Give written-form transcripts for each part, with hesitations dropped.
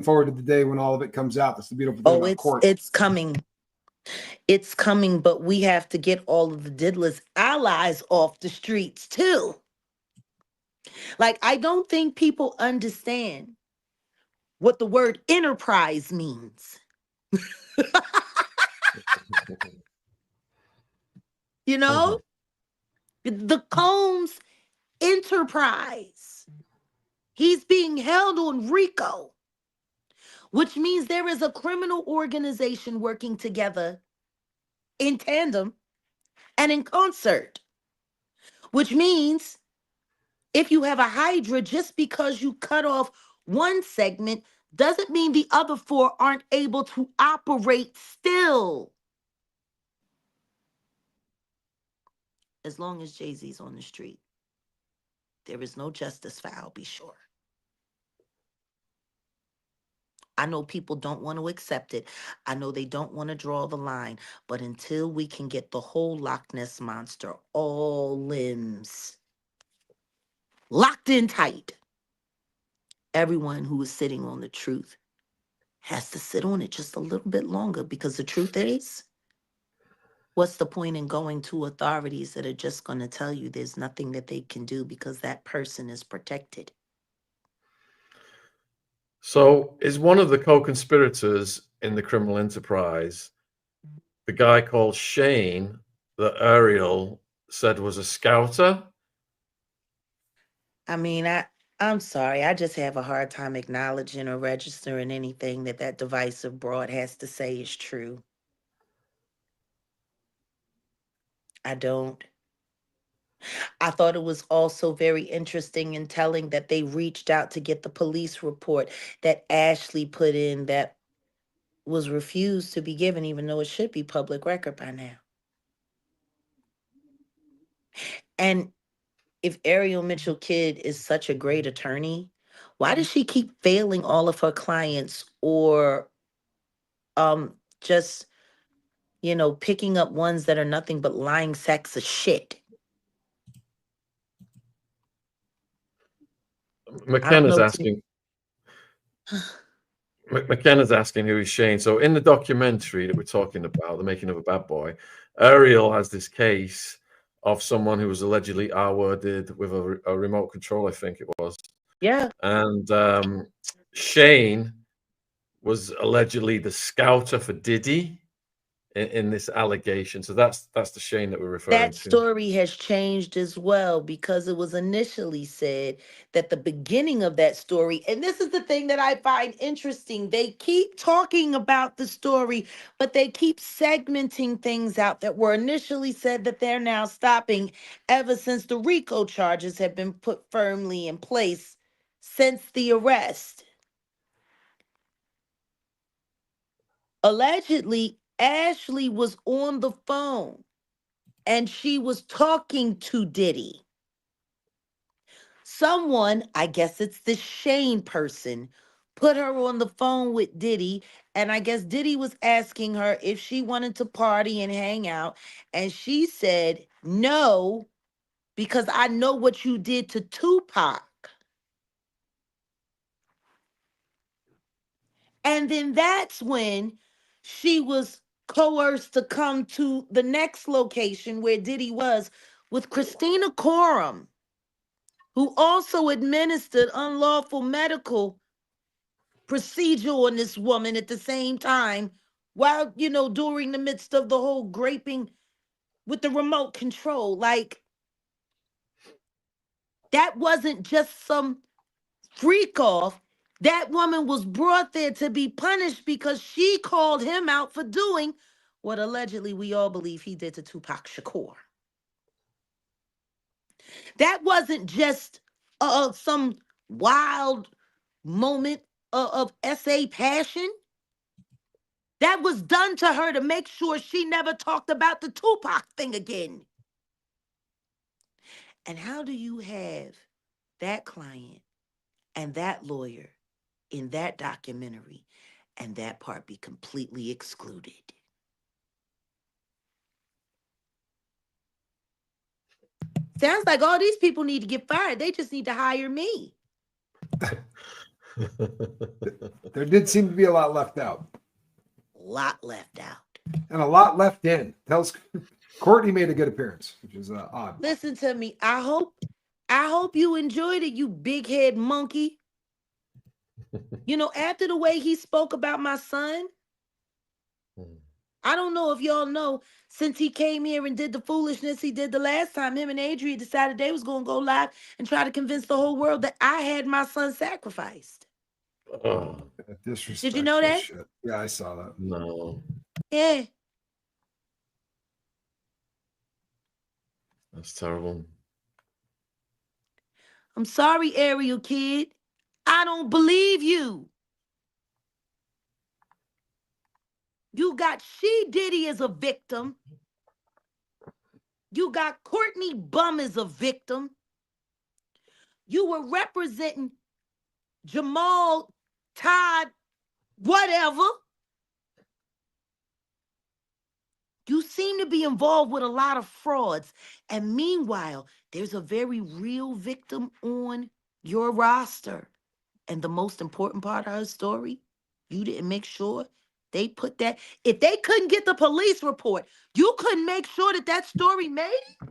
forward to the day when all of it comes out. That's the beautiful thing Oh, about court. it's coming. It's coming, but we have to get all of the diddlers allies off the streets too. Like, I don't think people understand what the word enterprise means. You Mhm. know? The Combs enterprise. He's being held on RICO, which means there is a criminal organization working together in tandem and in concert, which means if you have a Hydra, just because you cut off one segment doesn't mean the other four aren't able to operate still. As long as Jay-Z's on the street, there is no justice for Al, be sure. I know people don't want to accept it. I know they don't want to draw the line. But until we can get the whole Loch Ness monster, all limbs locked in tight, everyone who is sitting on the truth has to sit on it just a little bit longer, because the truth is, what's the point in going to authorities that are just going to tell you there's nothing that they can do because that person is protected? So, is one of the co-conspirators in the criminal enterprise the guy called Shane that Ariel said was a scouter? I mean, I'm sorry. I just have a hard time acknowledging or registering anything that that divisive broad has to say is true. I don't. I thought it was also very interesting and telling that they reached out to get the police report that Ashley put in that was refused to be given, even though it should be public record by now. And if Ariel Mitchell Kidd is such a great attorney, why does she keep failing all of her clients, or just, picking up ones that are nothing but lying sacks of shit? I don't McKenna's know. asking. McKenna's asking who is Shane. So in the documentary that we're talking about, The Making of a Bad Boy, Ariel has this case of someone who was allegedly R-worded with a remote control, I think it was. Yeah. And Shane was allegedly the scouter for Diddy in this allegation. So that's the Shane that we're referring That to. story has changed as well, because it was initially said that the beginning of that story, and this is the thing that I find interesting, they keep talking about the story, but they keep segmenting things out that were initially said that they're now stopping ever since the RICO charges have been put firmly in place since the arrest. Allegedly, Ashley was on the phone and she was talking to Diddy. Someone, I guess it's the Shane person, put her on the phone with Diddy. And I guess Diddy was asking her if she wanted to party and hang out. And she said, no, because I know what you did to Tupac. And then that's when she was coerced to come to the next location where Diddy was, with Christina Coram, who also administered unlawful medical procedure on this woman at the same time, while, during the midst of the whole graping with the remote control. Like, that wasn't just some freak off. That woman was brought there to be punished because she called him out for doing what allegedly we all believe he did to Tupac Shakur. That wasn't just some wild moment of SA passion. That was done to her to make sure she never talked about the Tupac thing again. And how do you have that client and that lawyer in that documentary and that part be completely excluded? Sounds like all these people need to get fired. They just need to hire me. There did seem to be a lot left out A lot left out. and a lot left in. Tells Courtney made a good appearance, which is odd. Listen to me. I hope you enjoyed it, you big head monkey. You know, after the way he spoke about my son, I don't know if y'all know, since he came here and did the foolishness he did the last time, him and Adria decided they was going to go live and try to convince the whole world that I had my son sacrificed. Oh, Disrespectful Did you know that? shit. Yeah, I saw that. no. Yeah. That's terrible. I'm sorry, Ariel kid. I don't believe you. You got She Diddy as a victim. You got Courtney Bum as a victim. You were representing Jamal, Todd, whatever. You seem to be involved with a lot of frauds. And meanwhile, there's a very real victim on your roster. And the most important part of her story, you didn't make sure they put that. If they couldn't get the police report, you couldn't make sure that that story made it?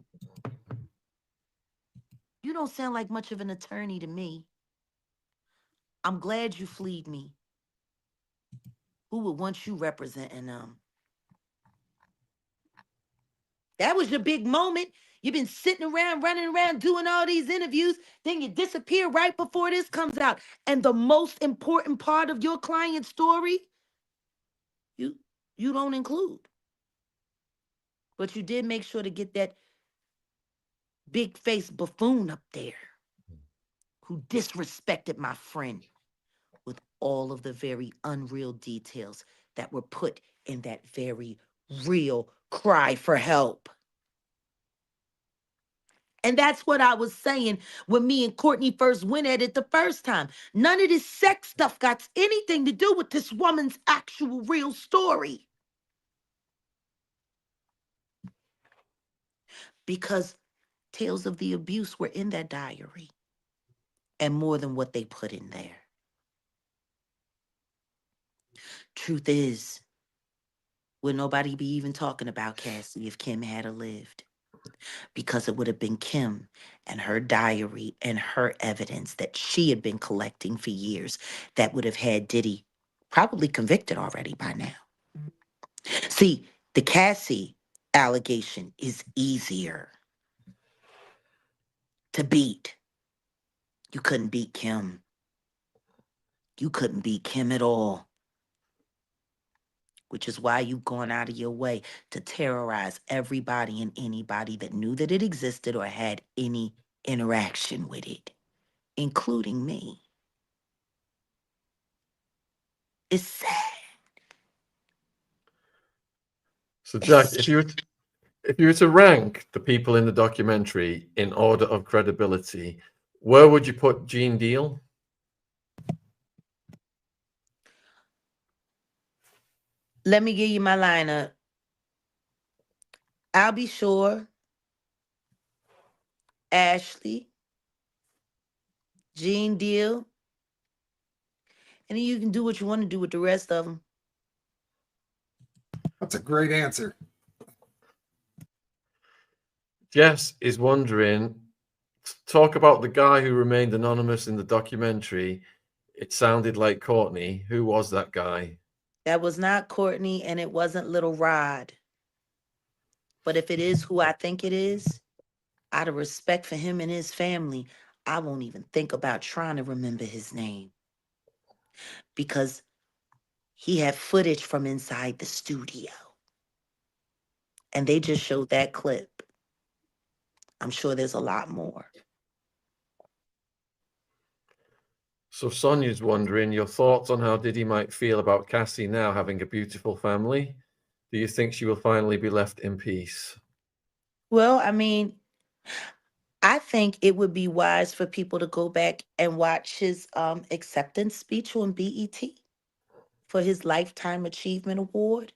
You don't sound like much of an attorney to me. I'm glad you fleed me. Who would want you representing them? That was your big moment. You've been sitting around, running around, doing all these interviews. Then you disappear right before this comes out. And the most important part of your client's story, you don't include. But you did make sure to get that big face buffoon up there who disrespected my friend with all of the very unreal details that were put in that very real cry for help. And that's what I was saying when me and Courtney first went at it the first time. None of this sex stuff got anything to do with this woman's actual real story. Because tales of the abuse were in that diary. And more than what they put in there. Truth is, would nobody be even talking about Cassie if Kim had lived? Because it would have been Kim and her diary and her evidence that she had been collecting for years that would have had Diddy probably convicted already by now. See, the Cassie allegation is easier to beat. You couldn't beat Kim. You couldn't beat Kim at all. Which is why you've gone out of your way to terrorize everybody and anybody that knew that it existed or had any interaction with it, including me. It's sad. So, Jack, if you were to rank the people in the documentary in order of credibility, where would you put Gene Deal? Let me give you my lineup. I'll be sure. Ashley, Gene Deal, and then you can do what you want to do with the rest of them. That's a great answer. Jess is wondering, talk about the guy who remained anonymous in the documentary. It sounded like Courtney. Who was that guy? That was not Courtney, and it wasn't Little Rod. But if it is who I think it is, out of respect for him and his family, I won't even think about trying to remember his name. Because he had footage from inside the studio. And they just showed that clip. I'm sure there's a lot more. So Sonia's wondering your thoughts on how Diddy might feel about Cassie now having a beautiful family. Do you think she will finally be left in peace? Well, I mean, I think it would be wise for people to go back and watch his acceptance speech on BET for his Lifetime Achievement Award.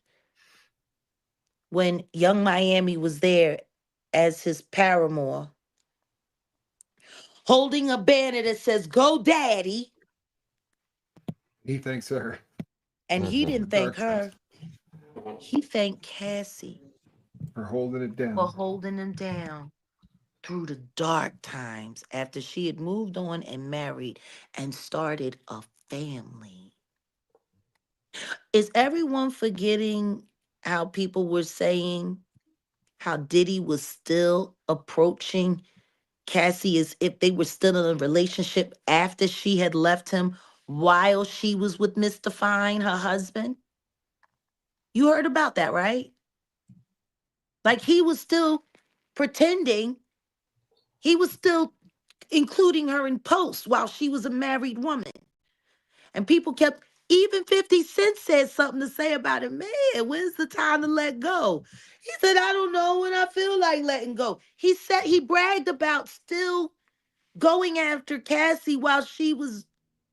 When Young Miami was there as his paramour, holding a banner that says, "Go Daddy," He thanks her And he Mhm. in the didn't thank dark times her. He thanked Cassie for holding it for down. holding him down through the dark times after she had moved on and married and started a family. Is everyone forgetting how people were saying how Diddy was still approaching Cassie as if they were still in a relationship after she had left him while she was with Mr. Fine, her husband? You heard about that, right? Like he was still pretending, he was still including her in posts while she was a married woman. And people kept, even 50 Cent said something to say about it. Man, when's the time to let go? He said, I don't know when I feel like letting go. He said he bragged about still going after Cassie while she was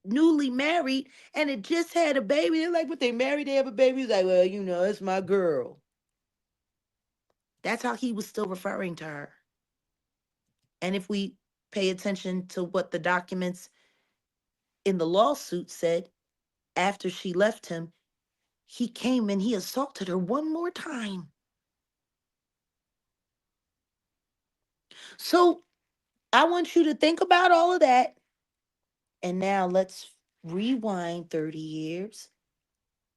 newly married and had just had a baby. They're like, but they married, they have a baby. He's like, well, you know, it's my girl. That's how he was still referring to her. And if we pay attention to what the documents in the lawsuit said, after she left him, he came and he assaulted her one more time. So I want you to think about all of that. And now let's rewind 30 years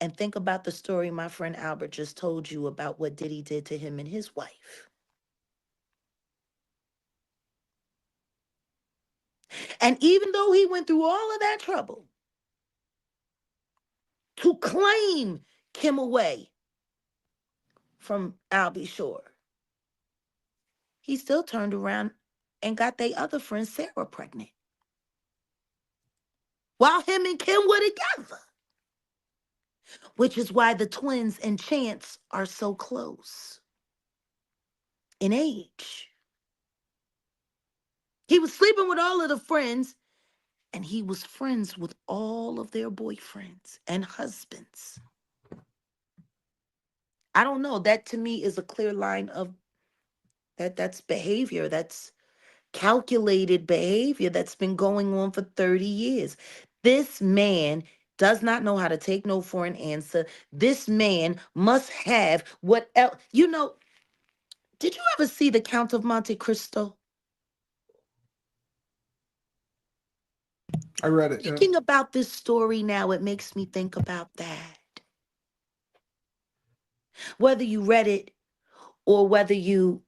and think about the story my friend Albert just told you about what Diddy did to him and his wife. And even though he went through all of that trouble to claim Kim away from Albie Shore, he still turned around and got their other friend Sarah pregnant while him and Kim were together, which is why the twins and Chance are so close in age. He was sleeping with all of the friends, and he was friends with all of their boyfriends and husbands. I don't know. That to me is a clear line of that's behavior. That's calculated behavior that's been going on for 30 years. This man does not know how to take no for an answer. This man must have what else. You know, did you ever see The Count of Monte Cristo? I read it. Yeah. Thinking about this story now, it makes me think about that. Whether you read it or whether you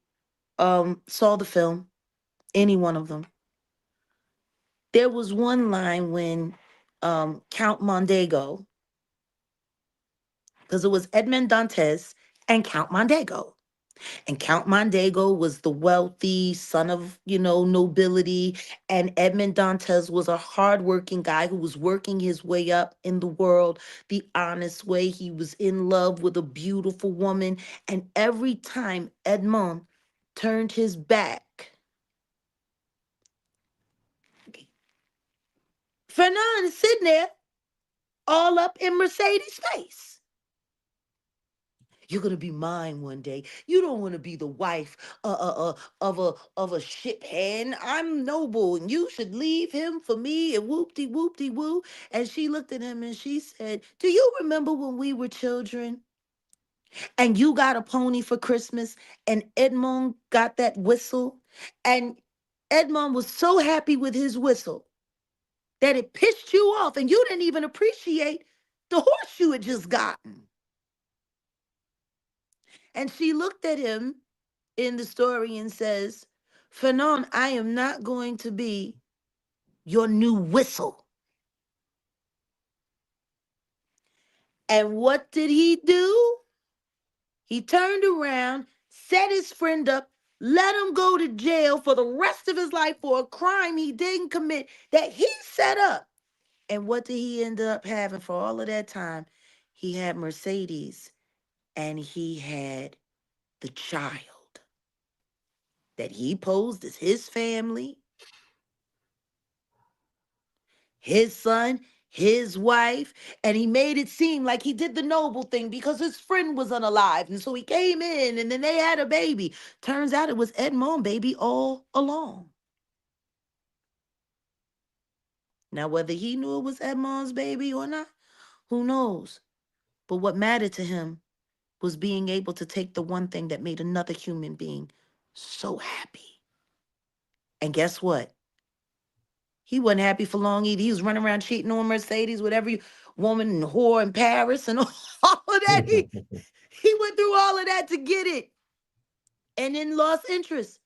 saw the film, any one of them, there was one line when Count Mondego, because it was Edmond Dantes and Count Mondego. And Count Mondego was the wealthy son of, you know, nobility. And Edmond Dantes was a hardworking guy who was working his way up in the world the honest way. He was in love with a beautiful woman. And every time Edmond turned his back, Fernand is sitting there all up in Mercedes' face. You're gonna be mine one day. You don't want to be the wife of a ship hand. I'm noble, and you should leave him for me. And whoop de woo. And she looked at him and she said, "Do you remember when we were children? And you got a pony for Christmas, and Edmond got that whistle, and Edmond was so happy with his whistle that it pissed you off, and you didn't even appreciate the horse you had just gotten." And she looked at him in the story and says, Fanon, I am not going to be your new whistle. And what did he do? He turned around, set his friend up, let him go to jail for the rest of his life for a crime he didn't commit that he set up. And what did he end up having for all of that time? He had Mercedes and he had the child that he posed as his family, his son, his wife, and he made it seem like he did the noble thing because his friend was unalive. And so he came in and then they had a baby. Turns out it was Edmond baby all along. Now, whether he knew it was Edmond's baby or not, Who knows? But what mattered to him was being able to take the one thing that made another human being so happy. And guess what? He wasn't happy for long either. He was running around cheating on Mercedes with every woman and whore in Paris and all of that. He went through all of that to get it. And then lost interest.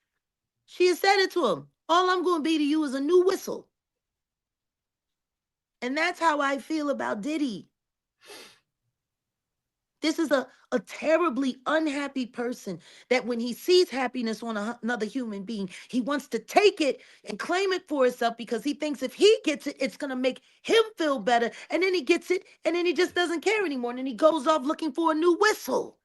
She had said it to him. All I'm going to be to you is a new whistle. And that's how I feel about Diddy. This is a terribly unhappy person that when he sees happiness on another human being, he wants to take it and claim it for himself because he thinks if he gets it, it's going to make him feel better. And then he gets it and then he just doesn't care anymore. And then he goes off looking for a new whistle.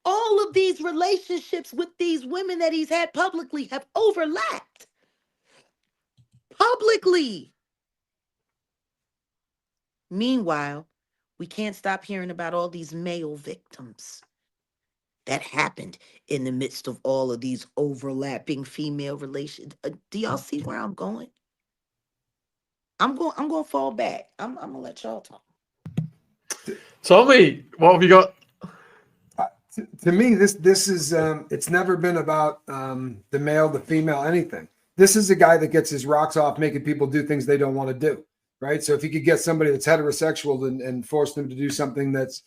All of these relationships with these women that he's had publicly have overlapped. Publicly. Meanwhile, we can't stop hearing about all these male victims that happened in the midst of all of these overlapping female relations. Do y'all see where I'm going? I'm going to fall back. I'm going to let y'all talk. Tommy, what have you got? To me, this is it's never been about the male, the female, anything. This is a guy that gets his rocks off making people do things they don't want to do, right? So if you could get somebody that's heterosexual and force them to do something that's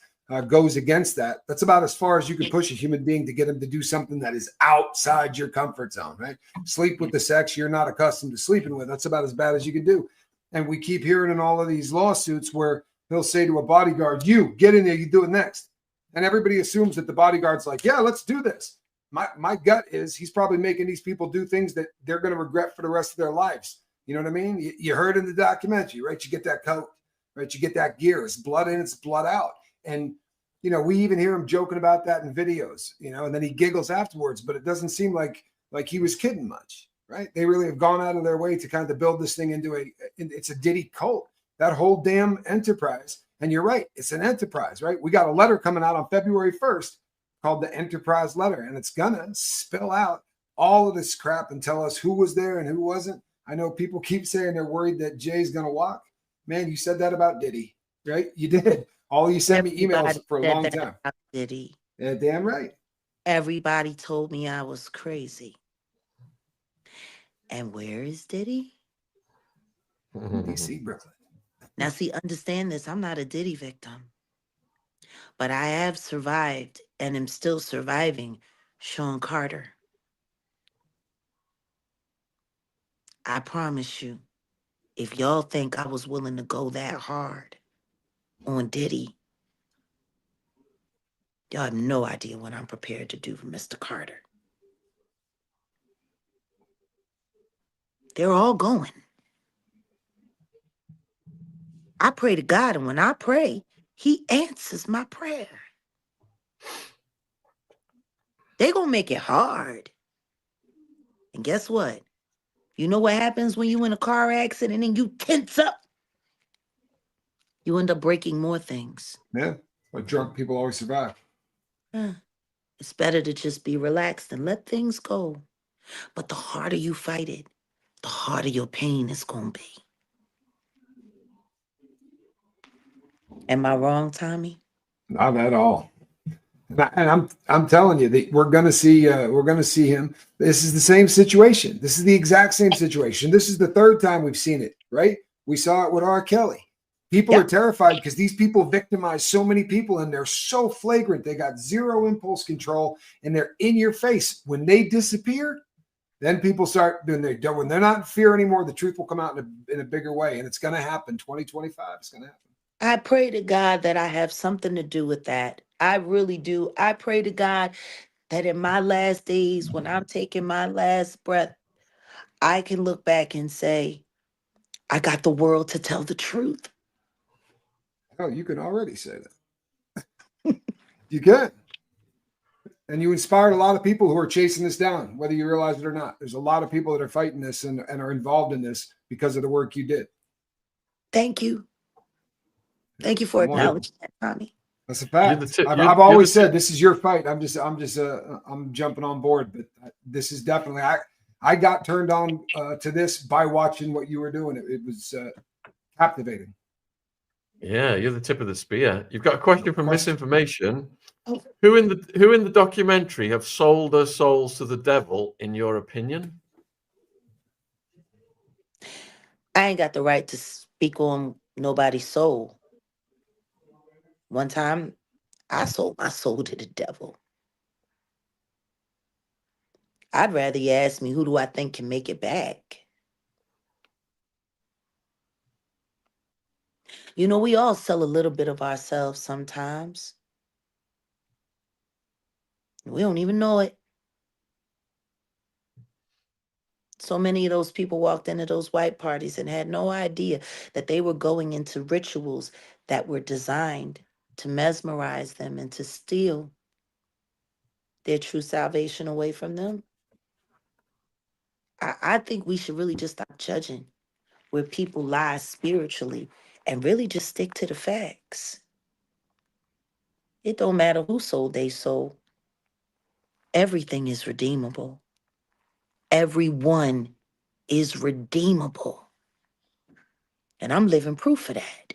goes against that, that's about as far as you can push a human being to get him to do something that is outside your comfort zone, right? Sleep with the sex you're not accustomed to sleeping with. That's about as bad as you can do. And we keep hearing in all of these lawsuits where he'll say to a bodyguard, you get in there, you do it next. And everybody assumes that the bodyguard's like, yeah, let's do this. My gut is he's probably making these people do things that they're going to regret for the rest of their lives. You know what I mean? You heard in the documentary, right? You get that coat, right? You get that gear. It's blood in, it's blood out. And, you know, we even hear him joking about that in videos, you know, and then he giggles afterwards, but it doesn't seem like he was kidding much, right? They really have gone out of their way to kind of build this thing into it's a Diddy cult, that whole damn enterprise. And you're right, it's an enterprise, right? We got a letter coming out on February 1st called the Enterprise Letter, and it's gonna spill out all of this crap and tell us who was there and who wasn't. I know people keep saying they're worried that Jay's gonna walk. Man, you said that about Diddy, right? You did. All you sent me emails for a long time. Diddy. Yeah, damn right. Everybody told me I was crazy. And where is Diddy? DC, Brooklyn. Now, see, understand this. I'm not a Diddy victim. But I have survived and am still surviving Shaun Carter. I promise you, if y'all think I was willing to go that hard on Diddy, y'all have no idea what I'm prepared to do for Mr. Carter. They're all going. I pray to God, and when I pray, he answers my prayer. They're going to make it hard. And guess what? You know what happens when you in a car accident and you tense up? You end up breaking more things. Yeah, but drunk people always survive. It's better to just be relaxed and let things go. But the harder you fight it, the harder your pain is going to be. Am I wrong, Tommy? Not at all. And I'm telling you that we're gonna see him. This is the same situation. This is the exact same situation. This is the third time we've seen it, right? We saw it with R. Kelly. People are terrified because these people victimize so many people and they're so flagrant. They got zero impulse control and they're in your face. When they disappear, then people start doing when they're not in fear anymore, the truth will come out in a bigger way. And it's gonna happen. 2025 is gonna happen. I pray to God that I have something to do with that. I really do. I pray to God that in my last days, when I'm taking my last breath, I can look back and say, I got the world to tell the truth. Oh, you can already say that. You can. And you inspired a lot of people who are chasing this down, whether you realize it or not. There's a lot of people that are fighting this and are involved in this because of the work you did. Thank you. Thank you for acknowledging that, Tommy. That's a fact. I've always said this is your fight. I'm jumping on board, but this is definitely I got turned on to this by watching what you were doing. It was captivating. Yeah, you're the tip of the spear. You've got a question from Question. Misinformation. Oh. Who in the documentary have sold their souls to the devil, in your opinion? I ain't got the right to speak on nobody's soul. One time, I sold my soul to the devil. I'd rather you ask me, who do I think can make it back? You know, we all sell a little bit of ourselves sometimes. We don't even know it. So many of those people walked into those white parties and had no idea that they were going into rituals that were designed to mesmerize them and to steal their true salvation away from them. I think we should really just stop judging where people lie spiritually and really just stick to the facts. It don't matter who sold they soul. Everything is redeemable. Everyone is redeemable. And I'm living proof of that.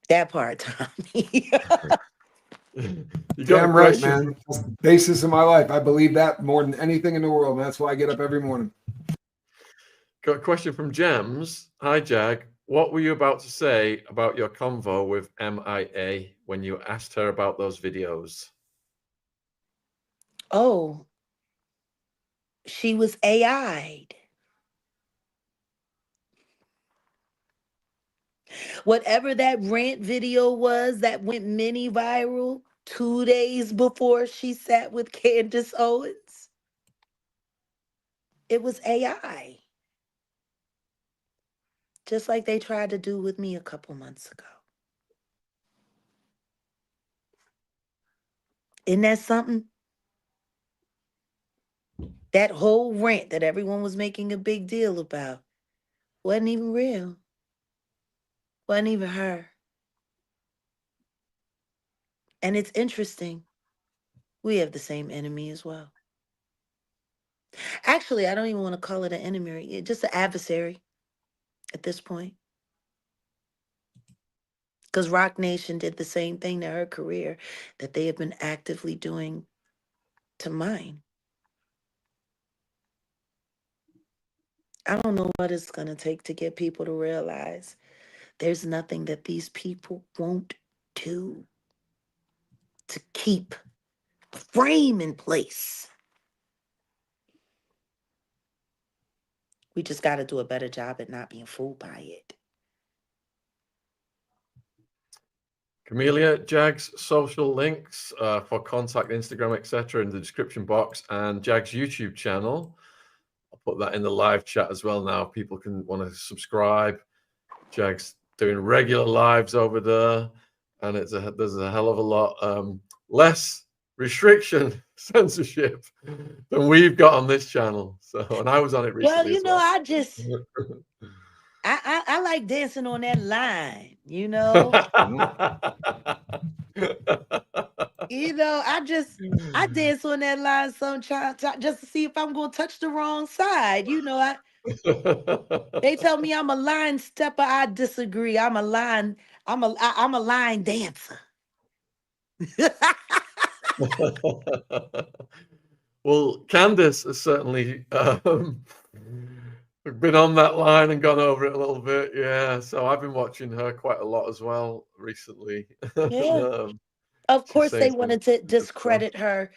That part, Tommy. You got a Damn right, question man. That's the basis of my life. I believe that more than anything in the world. And that's why I get up every morning. Got a question from Gems. Hi, Jag. What were you about to say about your convo with MIA when you asked her about those videos? Oh, she was AI'd. Whatever that rant video was that went mini viral 2 days before she sat with Candace Owens, it was AI. Just like they tried to do with me a couple months ago. Isn't that something? That whole rant that everyone was making a big deal about wasn't even real. Wasn't even her. And it's interesting. We have the same enemy as well. Actually, I don't even want to call it an enemy, just an adversary at this point. Because Rock Nation did the same thing to her career that they have been actively doing to mine. I don't know what it's going to take to get people to realize there's nothing that these people won't do to keep the frame in place. We just got to do a better job at not being fooled by it. Camellia, Jag's social links for contact, Instagram, etc. in the description box, and Jag's YouTube channel. I'll put that in the live chat as well now. People can want to subscribe. Jag's doing regular lives over there, and there's a hell of a lot less restriction, censorship than we've got on this channel. So, and I was on it recently. Well, you as know, well. I just I like dancing on that line, you know. You know, I dance on that line sometimes just to see if I'm gonna touch the wrong side. You know, they tell me I'm a line stepper. I disagree. I'm a line dancer. Well, Candace has certainly been on that line and gone over it a little bit. Yeah, so I've been watching her quite a lot as well recently. Yeah. Of She's course, they saying some wanted to good stuff. discredit her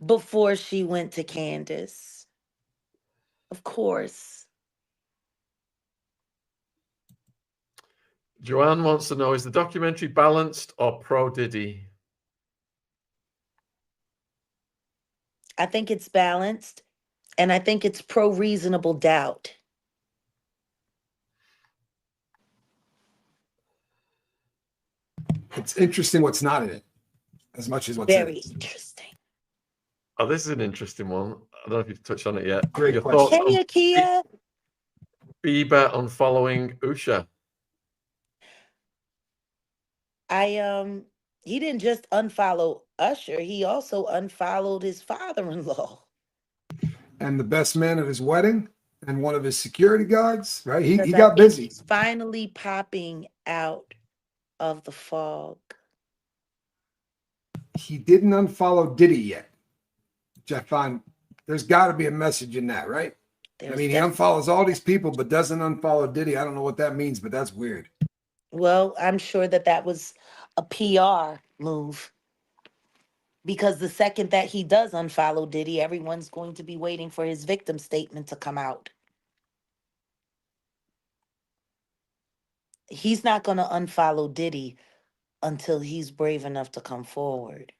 before she went to Candace. Of course. Joanne wants to know, is the documentary balanced or pro Diddy? I think it's balanced, and I think it's pro reasonable doubt. It's interesting what's not in it as much as what's in Very it. interesting. Oh, this is an interesting one. I don't know if you've touched on it yet. Great Your question. thoughts Hey, on Akia. Bieber on following Usha? He didn't just unfollow Usher, he also unfollowed his father-in-law. And the best man at his wedding and one of his security guards, right? He Because I got think busy. he's finally popping out of the fog. He didn't unfollow Diddy yet, which I find there's got to be a message in that, right? I There's mean, he def- unfollows all these people, but doesn't unfollow Diddy. I don't know what that means, but that's weird. well, I'm sure that was a PR move. Because the second that he does unfollow Diddy, everyone's going to be waiting for his victim statement to come out. He's not going to unfollow Diddy until he's brave enough to come forward.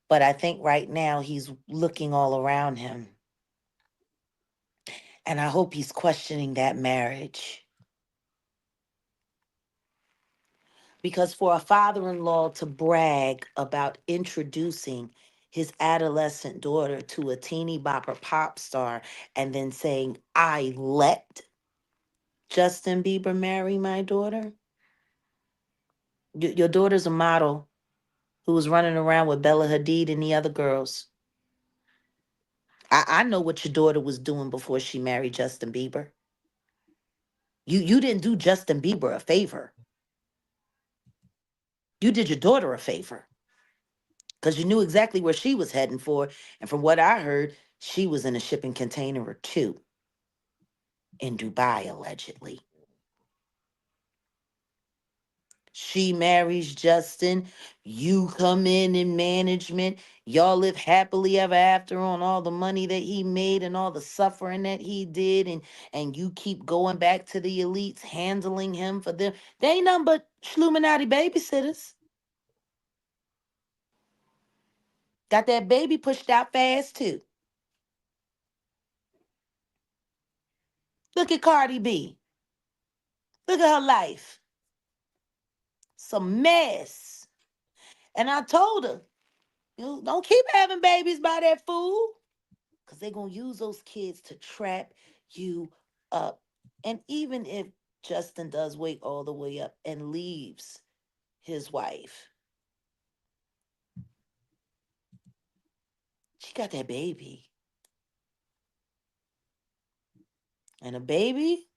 But I think right now he's looking all around him. And I hope he's questioning that marriage. Because for a father in law to brag about introducing his adolescent daughter to a teeny bopper pop star and then saying, I let Justin Bieber marry my daughter. Your daughter's a model who was running around with Bella Hadid and the other girls. I know what your daughter was doing before she married Justin Bieber. You didn't do Justin Bieber a favor. You did your daughter a favor because you knew exactly where she was heading for. And from what I heard, she was in a shipping container or two in Dubai, allegedly. She marries Justin. You come in management. Y'all live happily ever after on all the money that he made and all the suffering that he did. And you keep going back to the elites, handling him for them. They ain't nothing but Schluminati babysitters. Got that baby pushed out fast, too. Look at Cardi B. Look at her life. It's a mess. And I told her, you don't keep having babies by that fool. Because they're going to use those kids to trap you up. And even if Justin does wake all the way up and leaves his wife, she got that baby. And a baby,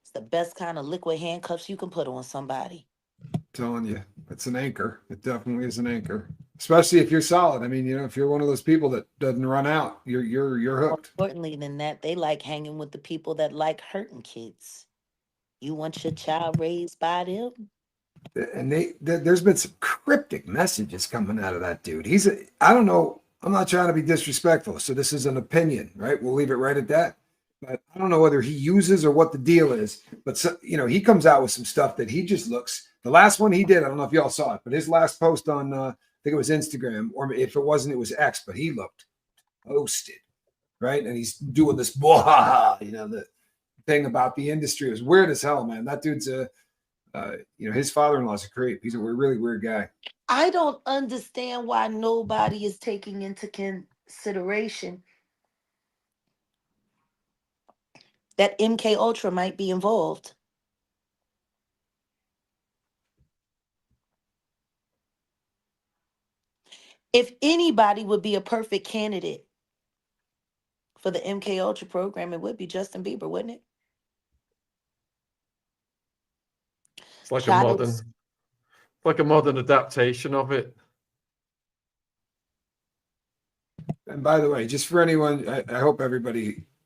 it's the best kind of liquid handcuffs you can put on somebody. I'm telling you, it's an anchor. It definitely is an anchor, especially if you're solid. I mean, if you're one of those people that doesn't run out, you're More hooked. importantly than that, they like hanging with the people that like hurting kids. You want your child raised by them? And there's been some cryptic messages coming out of that dude. I don't know. I'm not trying to be disrespectful, so this is an opinion, right? We'll leave it right at that. But I don't know whether he uses or what the deal is. But he comes out with some stuff that he just looks. The last one he did, I don't know if y'all saw it, but his last post on, I think it was Instagram, or if it wasn't, it was X. But he looked toasted, right? And he's doing this, the thing about the industry. It was weird as hell, man. That dude's his father-in-law's a creep. He's a really weird guy. I don't understand why nobody is taking into consideration that MK Ultra might be involved. If anybody would be a perfect candidate for the MK Ultra program, it would be Justin Bieber, wouldn't it? It's like Child, a modern adaptation of it. And by the way, just for anyone, I hope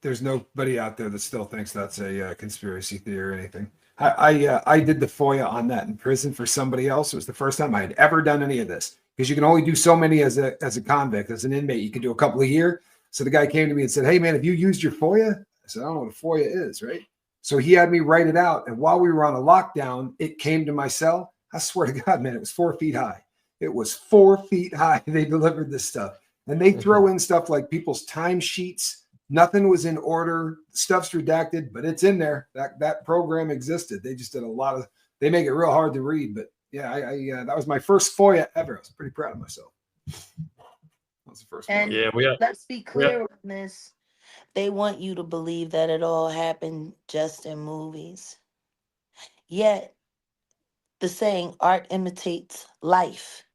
there's nobody out there that still thinks that's a conspiracy theory or anything. I did the FOIA on that in prison for somebody else. It was the first time I had ever done any of this because you can only do so many as a convict, as an inmate. You can do a couple a year. So the guy came to me and said, "Hey man, have you used your FOIA?" I said, "I don't know what a FOIA is, right?" So he had me write it out. And while we were on a lockdown, it came to my cell. I swear to God, man, it was 4 feet high. It was 4 feet high. They delivered this stuff. And they throw in stuff like people's timesheets. Nothing was in order. Stuff's redacted, but it's in there. That program existed. They just did they make it real hard to read. But yeah, I that was my first FOIA ever. I was pretty proud of myself. That was the first one. and Yeah, let's be clear on this. They want you to believe that it all happened just in movies. Yet, the saying, art imitates life.